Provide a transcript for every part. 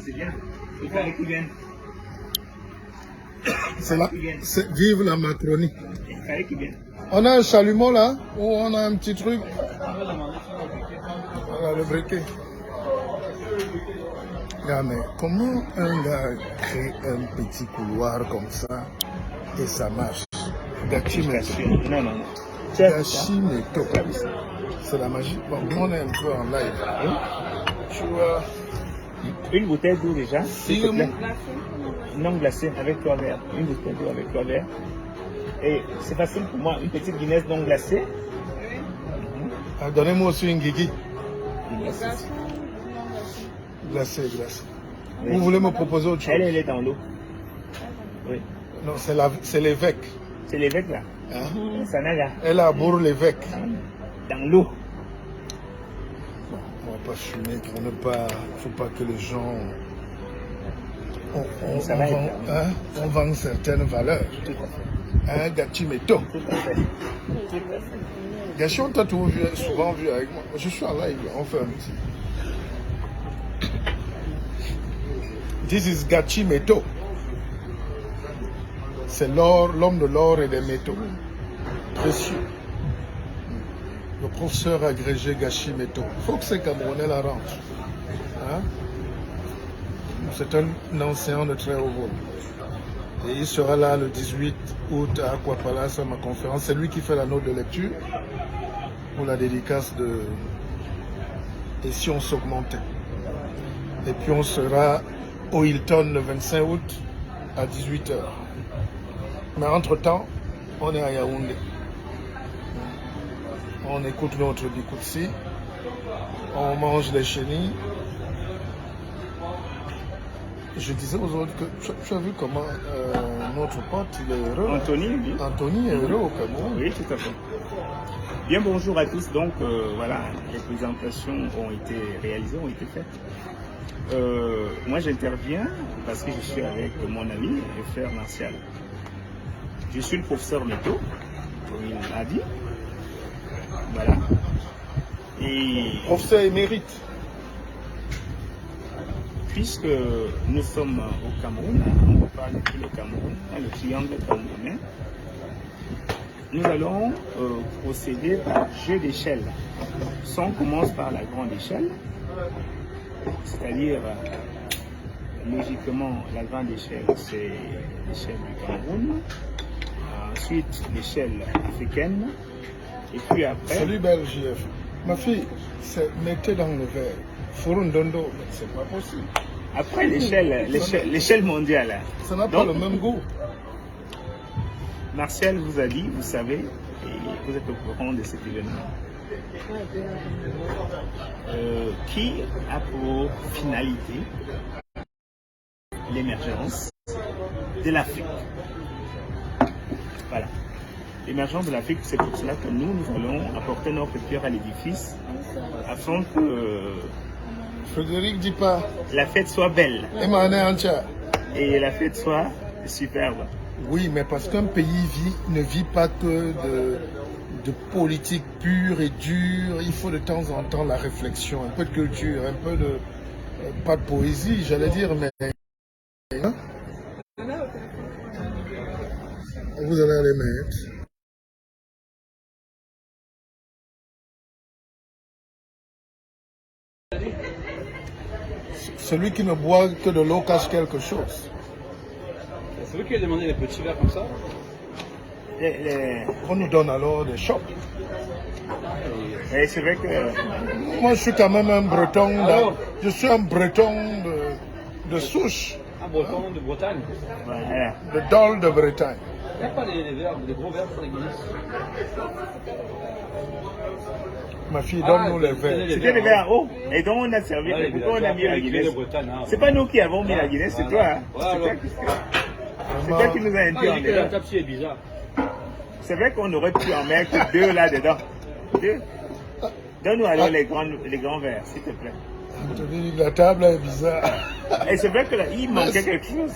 C'est bien. Il fallait qu'ils viennent. Vive la Macronie. Il fallait qu'ils viennent. On a un chalumeau là, ou on a un petit truc. Voilà le briquet. Regarde, mais comment un gars crée un petit couloir comme ça et ça marche? Gachimeto. Non, non, non. Gachimeto. C'est la magie. Bon, on est un peu en live. Tu vois. Une bouteille d'eau déjà, s'il te plaît. Glacée. Non glacée, avec trois verres. Une bouteille d'eau avec trois verres. Et c'est facile pour moi, une petite Guinness non glacée. Ah, donnez-moi aussi une guigui. Glacée. Glacée. Oui. Vous voulez me proposer autre chose? Elle est dans l'eau. Oui. Non, c'est l'évêque. C'est l'évêque là. Hein? Ça n'a là. Elle a bourre l'évêque. Dans l'eau. On va pas fumer pour ne pas. Faut pas que les gens. On vend certaines valeurs. Tout à fait. Hein, Gachimeto. Tout à fait. Gachi, on t'a souvent vu avec moi. Je suis en live, on fait un petit. This is Gachimeto. C'est l'homme de l'or et des métaux. Précieux. Le professeur agrégé Gachimeto. Il faut que ces Camerounais la rentrent. Hein? C'est un enseignant de très haut vol. Et il sera là le 18 août à Aquapalace à ma conférence. C'est lui qui fait la note de lecture pour la dédicace de Et si on s'augmentait. Et puis on sera au Hilton le 25 août à 18h. Mais entre-temps, on est à Yaoundé. On écoute notre Bikoutsi, on mange les chenilles. Je disais aux autres que tu as vu comment notre pote il est heureux. Anthony, oui. Anthony est heureux au Cameroun. Oui, tout à fait. Bien, bonjour à tous. Donc, voilà, les présentations ont été réalisées, ont été faites. Moi, j'interviens parce que je suis avec mon ami, le frère Martial. Je suis le professeur Méto, comme il l'a dit. Voilà. Et Professeur émérite. puisque nous sommes au Cameroun, on parle depuis le Cameroun, le triangle camerounais, nous allons procéder par jeu d'échelle. Si on commence par la grande échelle, c'est-à-dire, logiquement, la grande échelle, c'est l'échelle du Cameroun, ensuite l'échelle africaine, et puis après... Salut BLJF. Ma fille, mettez dans le verre. Furundondo, mais c'est pas possible. Après l'échelle mondiale. Ça n'a pas le même goût. Martial vous a dit, vous savez, et vous êtes au courant de cet événement, qui a pour finalité l'émergence de l'Afrique. Voilà. L'émergence de l'Afrique, c'est pour cela que nous allons apporter notre pierre à l'édifice afin que Frédéric dit pas. la fête soit belle et la fête soit superbe. Oui, mais parce qu'un pays ne vit pas que de politique pure et dure. Il faut de temps en temps la réflexion, un peu de culture, un peu de... pas de poésie, j'allais dire, mais... Hein? Vous allez aller mettre... Celui qui ne boit que de l'eau cache quelque chose. C'est vous qui avez demandé les petits verres comme ça? On nous donne alors des chocs. Et c'est vrai que... Moi, je suis quand même un breton. Je suis un breton de souche. Un breton de Bretagne. Voilà. De Dol de Bretagne. Il n'y a pas des verres, des gros verres pour les Guinness. Ma fille, donne-nous les verres. C'était les verres haut. Et donc on a servi. Pourquoi on a mis la Guinness? C'est pas nous qui avons mis la Guinness, c'est toi. Hein? C'est toi qui nous a interdit. La table-ci est bizarre. C'est vrai qu'on aurait pu en mettre deux là-dedans. Deux. Donne-nous alors les grands verres, s'il te plaît. La table est bizarre. Et c'est vrai qu'il manquait quelque chose.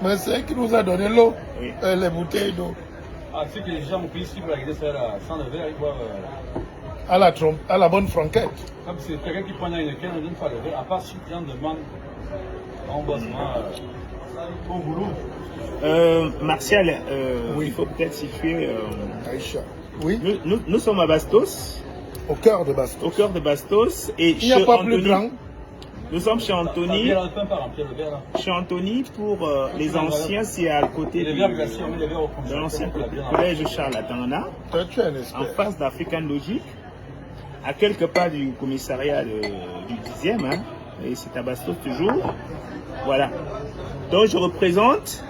Mais c'est elle qui nous a donné l'eau, Oui. les bouteilles d'eau. Ah, c'est que les gens au pays ici pour la Guinness, sans le verre, ils boivent. À la bonne franquette. Comme c'est quelqu'un qui prend une canne, on donne pas le verre. À part si les gens demandent En bossement, au boulot. Martial, Oui. il faut peut-être situer. Aïcha. Oui, Nous sommes à Bastos, au cœur de au Bastos. cœur de Bastos, et Il n'y a chez pas plus Anthony. grand. Nous sommes chez Anthony. Le pain par remplir le verre là. Chez Anthony pour les anciens, c'est à côté Et les verres glacés, on met les verres au de congélateur. l'ancien on peut la bière. collège Charles Atana, Toi, tu es un en expert. face d'African Logic, à quelques pas du commissariat du 10e, hein, et c'est à Bastos toujours. Voilà. Donc je représente,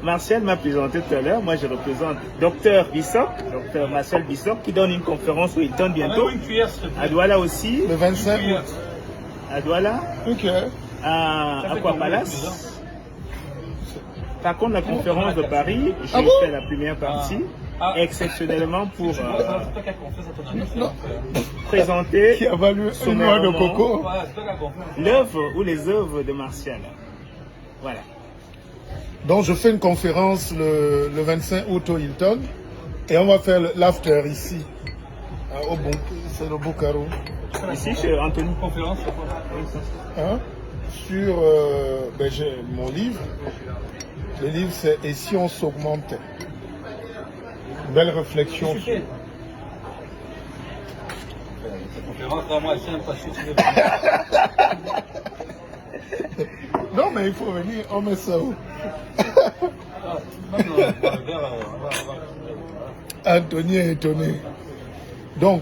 Martial m'a présenté tout à l'heure, moi je représente Dr Bissok, Dr Marcel Bissok, qui donne une conférence au Hilton bientôt. Amène-moi une cuillère, s'il te plaît. À Douala aussi, Le 25 Cuillère. août. à Douala, Ok. à Ça fait Aqua combien de Palace. Par contre, la conférence de Paris, j'ai Ah bon fait la première partie, Ah. exceptionnellement pour C'est toi qui as confiance à ton ami. Non. présenter Qui a valu une noix de coco. Voilà, c'est toi qui as confiance. l'œuvre ou les œuvres de Martial. Voilà. Donc je fais une conférence le 25 août au Hilton et on va faire l'after ici. Au bon, c'est le Boucaro. Ici, chez Anthony. Conférence, c'est quoi? Hein? Sur j'ai mon livre. Le livre c'est Et si on s'augmentait? Belle réflexion. Tu fais. Cette conférence, là, moi, c'est un passé. Non mais il faut venir, on met ça où? Anthony est étonné. Donc,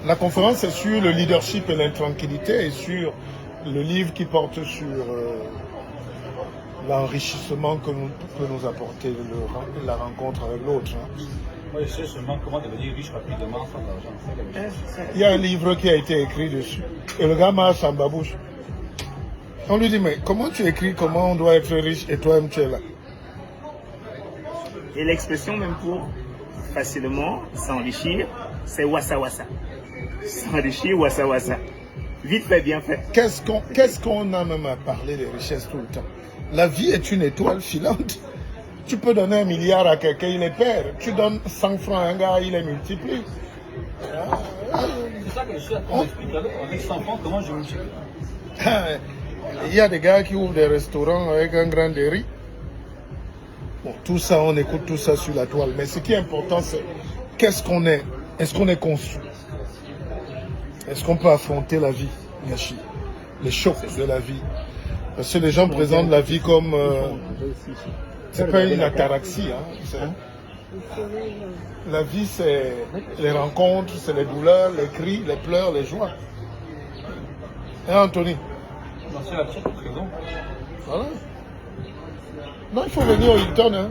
la conférence est sur le leadership et l'intranquillité et sur le livre qui porte sur l'enrichissement que peut nous apporter la rencontre avec l'autre. Hein. Moi, je sais seulement comment devenir riche rapidement sans argent. Il y a un livre qui a été écrit dessus. Et le gars marche en babouche. On lui dit, mais comment tu écris, comment on doit être riche et toi-même tu es là? Et l'expression même pour facilement s'enrichir, c'est wassa wassa. S'enrichir, wassa wassa. Vite fait, bien fait. Qu'est-ce qu'on a même à parler des richesses tout le temps? La vie est une étoile filante. Tu peux donner 1 milliard à quelqu'un, il est perd. Tu donnes 100 francs à un gars, il est multiplie. C'est ça que je suis à ton esprit. Avec 100 francs, comment je multiplie? Il y a des gars qui ouvrent des restaurants avec un grand riz. Bon, tout ça, on écoute tout ça sur la toile. Mais ce qui est important, c'est qu'est-ce qu'on est? Est-ce qu'on est construit? Est-ce qu'on peut affronter la vie, Gachi? Les chocs de la vie. Parce que les gens présentent la vie comme... c'est pas une ataraxie. Hein, la vie, c'est les rencontres, c'est les douleurs, les cris, les pleurs, les joies. Hein, Anthony? Martial a toute raison. Voilà. Non, il faut venir au Hilton. Hein.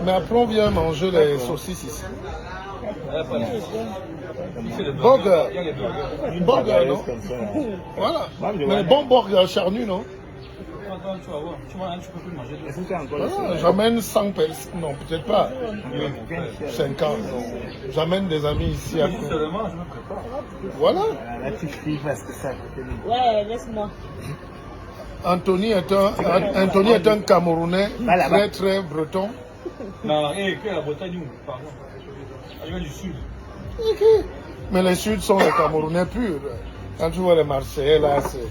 Mais après, on vient manger les saucisses ici. Burger. Il y a les burgers. Burger, non? Voilà. Mais bon burger charnu, non? Attends, tu vas voir. Tu vois, tu peux plus manger. Est-ce que tu as encore Voilà, j'amène 100 personnes. Non, peut-être pas. 50. Non. J'amène des amis ici à Je dis seulement, je me prépare. Voilà. Là, tu cries parce que ça. Ouais, laisse-moi. Anthony est un Camerounais Là-bas. très très breton. Non, et que la Bretagne, où? Pardon. Elle vient du sud. Ok. Mais les Suds sont les Camerounais purs. Quand tu vois les Marseillais là, c'est...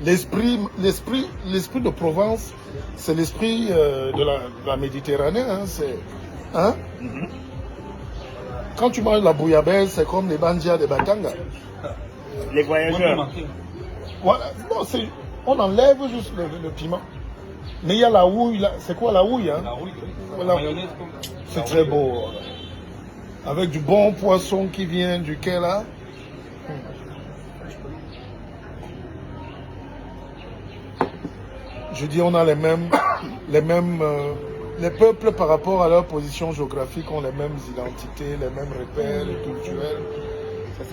L'esprit de Provence, c'est l'esprit de la Méditerranée. Hein, c'est, hein? Quand tu manges la bouillabaisse, c'est comme les bandias de Batanga. Les Moi, je voyageurs. manquais. Voilà. Non, on enlève juste le piment. Mais il y a la houille là. C'est quoi la houille? Hein? La rouille, oui. Voilà. La mayonnaise, comme. C'est très beau. Avec du bon poisson qui vient du quai là. Je dis, on a les peuples par rapport à leur position géographique ont les mêmes identités, les mêmes repères culturels.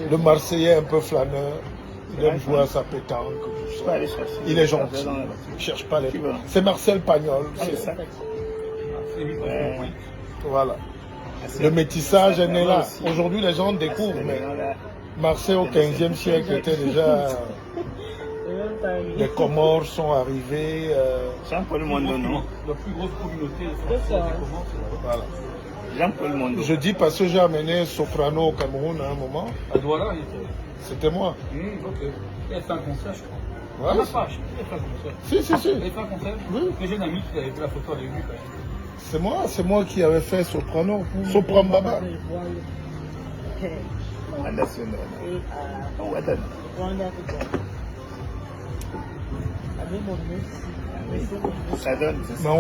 Le Marseillais est un peu flâneur, il aime jouer à sa pétanque, tout ça. Il est gentil, il ne cherche pas les... C'est Marcel Pagnol. C'est ça. Ouais. Voilà. Le métissage est né là. Aujourd'hui, les gens découvrent, mais Marseille au 15e siècle était déjà... Les Comores sont arrivés. Jean-Paul Mondo, non? La plus grosse communauté de C'est ça. Voilà. Jean-Paul Mondo. Je dis parce que j'ai amené Soprano au Cameroun à un moment. À Douala, il était. C'était moi. Ok. Elle fait un concert, je crois. Ouais. Elle fait un concert. Si. Elle fait un concert. Oui. J'ai un ami qui avait fait la photo avec lui. C'est moi qui avais fait Soprano. Sopran Baba. Anderson. Oh, attends. Ça donne, c'est Mais ça.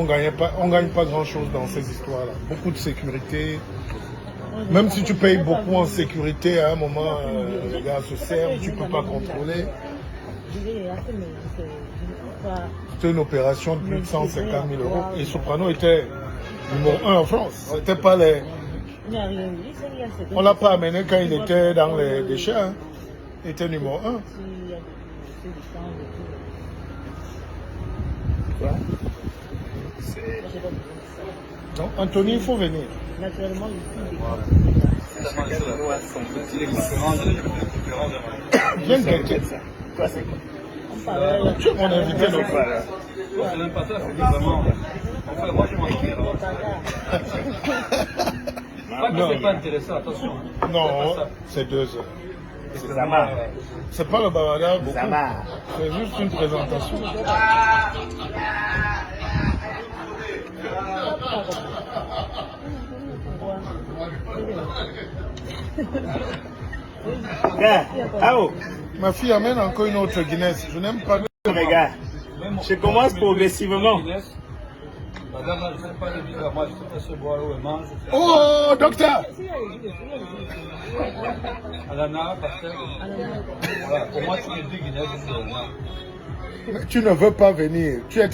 on gagne pas grand chose dans ces histoires-là. Beaucoup de sécurité. Même si tu payes beaucoup en sécurité, à un moment, les gars se servent, tu peux pas contrôler. C'était une opération de plus de 150 000 euros. Et Soprano était numéro 1 en France. C'était pas les... On l'a pas amené quand il était dans les déchets. Hein. Il était numéro 1. Donc, Anthony, il faut venir. Naturellement, Viens guetter. Toi, c'est quoi? Tu es mon invité. Donc. Voilà. Je n'aime pas ça, c'est vraiment. Enfin, moi, je m'en Pas que c'est pas intéressant, attention. Non, c'est 2 heures. C'est Zama. C'est pas le bavardage beaucoup. Zama. C'est juste une présentation. Gars, ah, Ma fille amène encore une autre Guinness. Je n'aime pas. mes gars, je commence progressivement. Madame, là, je ne sais pas les dire, moi, je sais pas se boire ou elle mange. Oh, docteur! Alana, Pascal. Voilà, pour moi, tu es 2 Guinéens, Tu ne veux pas venir. Tu es